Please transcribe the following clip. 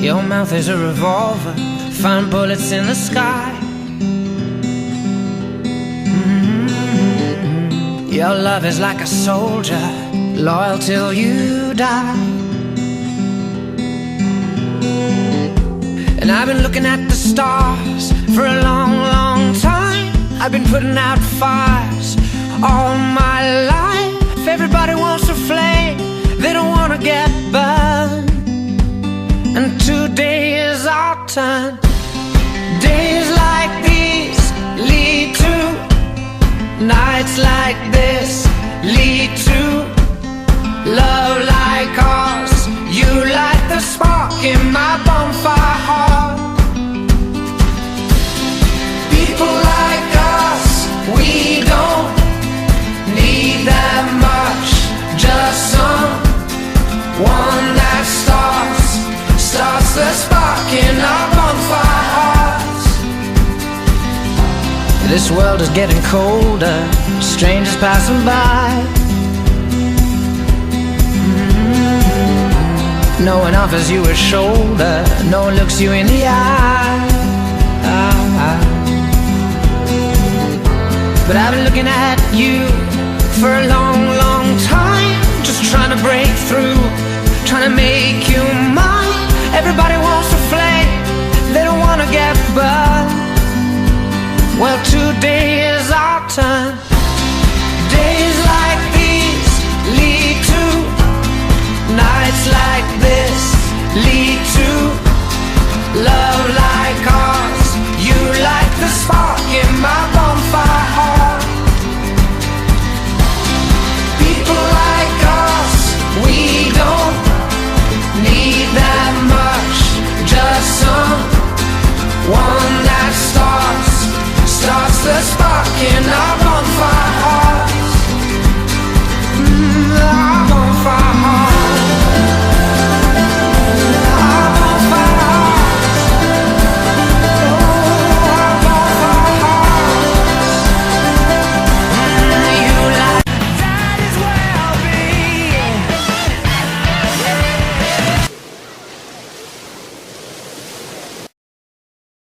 Your mouth is a revolver, find bullets in the sky. Your love is like a soldier, loyal till you die. And I've been looking at the stars for a long, long time. I've been putting out fires all my life. Everybody wants a flame, they don't want to get burned. And today is our turn. Days like these lead to nights like this, lead to love like ours. You light the spark in my bonfire heart. People like us, we don't need that much, just someone that starts the spark in our bonfire hearts. This world is getting colder, strangers passing by. No one offers you a shoulder, no one looks you in the eye. But I've been looking at you for a long,